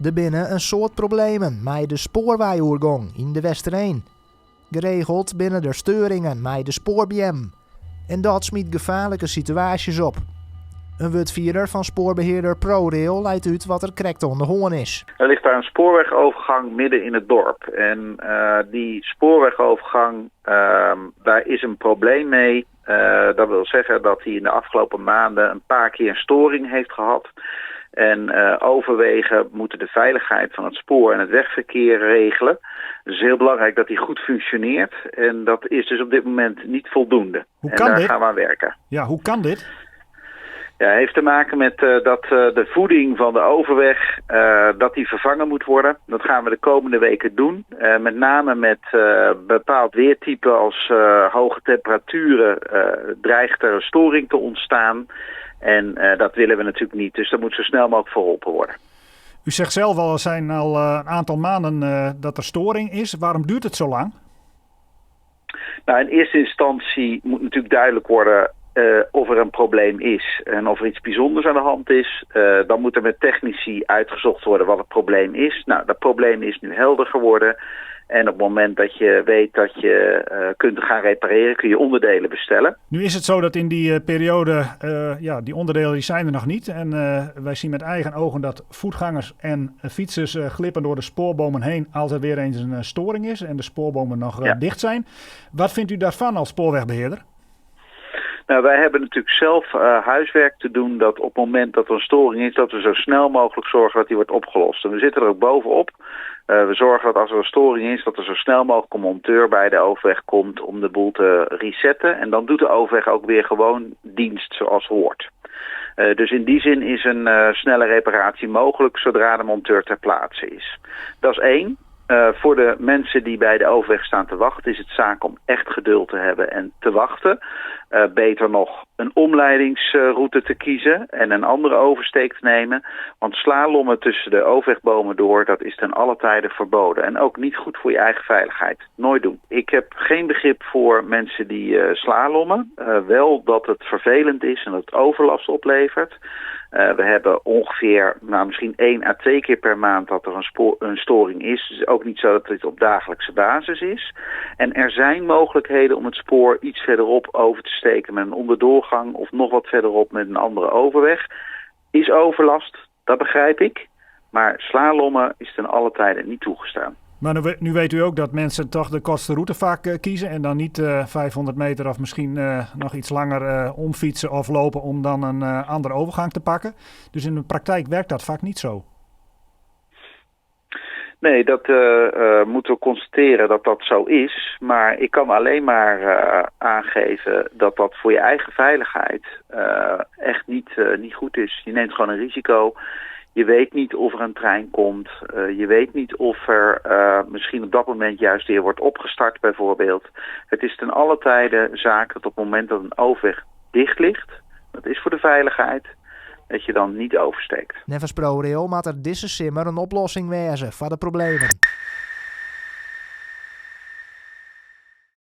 Er binnen een soort problemen met de spoorwegoergang in de Westerheen. Geregeld binnen er steuringen met de spoorbiem. En dat smiet gevaarlijke situaties op. Een woordvoerder van spoorbeheerder ProRail leidt uit wat er krekt aan de hoorn is. Er ligt daar een spoorwegovergang midden in het dorp. En die spoorwegovergang, daar is een probleem mee. Dat wil zeggen dat hij in de afgelopen maanden een paar keer een storing heeft gehad. En overwegen moeten de veiligheid van het spoor en het wegverkeer regelen. Het is heel belangrijk dat die goed functioneert. En dat is dus op dit moment niet voldoende. Hoe kan daar dit? gaan we aan werken. Ja, hoe kan dit? Ja, het heeft te maken met dat de voeding van de overweg dat die vervangen moet worden. Dat gaan we de komende weken doen. Met name met bepaald weertype als hoge temperaturen dreigt er een storing te ontstaan. En dat willen we natuurlijk niet. Dus dat moet zo snel mogelijk verholpen worden. U zegt zelf al, er zijn al een aantal maanden dat er storing is. Waarom duurt het zo lang? Nou, in eerste instantie moet natuurlijk duidelijk worden of er een probleem is en of er iets bijzonders aan de hand is. Dan moet er met technici uitgezocht worden wat het probleem is. Nou, dat probleem is nu helder geworden. En op het moment dat je weet dat je kunt gaan repareren, kun je onderdelen bestellen. Nu is het zo dat in die periode, die onderdelen die zijn er nog niet. En wij zien met eigen ogen dat voetgangers en fietsers glippen door de spoorbomen heen als er weer eens een storing is en de spoorbomen nog dicht zijn. Wat vindt u daarvan als spoorwegbeheerder? Nou, wij hebben natuurlijk zelf huiswerk te doen dat op het moment dat er een storing is, dat we zo snel mogelijk zorgen dat die wordt opgelost. En we zitten er ook bovenop. We zorgen dat als er een storing is, dat er zo snel mogelijk een monteur bij de overweg komt om de boel te resetten. En dan doet de overweg ook weer gewoon dienst zoals hoort. Dus in die zin is een snelle reparatie mogelijk zodra de monteur ter plaatse is. Dat is één. Voor de mensen die bij de overweg staan te wachten is het zaak om echt geduld te hebben en te wachten. Beter nog een omleidingsroute te kiezen en een andere oversteek te nemen. Want slalommen tussen de overwegbomen door, dat is ten alle tijde verboden. En ook niet goed voor je eigen veiligheid. Nooit doen. Ik heb geen begrip voor mensen die slalommen. Wel dat het vervelend is en dat het overlast oplevert. We hebben ongeveer misschien 1 à 2 keer per maand dat er een storing is. Het is ook niet zo dat dit op dagelijkse basis is. En er zijn mogelijkheden om het spoor iets verderop over te steken met een onderdoorgang of nog wat verderop met een andere overweg. Is overlast, dat begrijp ik. Maar slalommen is ten alle tijde niet toegestaan. Maar nu weet u ook dat mensen toch de kortste route vaak kiezen en dan niet 500 meter of misschien nog iets langer omfietsen of lopen om dan een andere overgang te pakken. Dus in de praktijk werkt dat vaak niet zo. Nee, dat moeten we constateren dat dat zo is. Maar ik kan alleen maar aangeven dat dat voor je eigen veiligheid echt niet goed is. Je neemt gewoon een risico. Je weet niet of er een trein komt. Je weet niet of er misschien op dat moment juist weer wordt opgestart bijvoorbeeld. Het is ten alle tijde zaak dat op het moment dat een overweg dicht ligt, dat is voor de veiligheid, dat je dan niet oversteekt. Nevens ProRail maakt er deze simmer een oplossing wezen voor de problemen.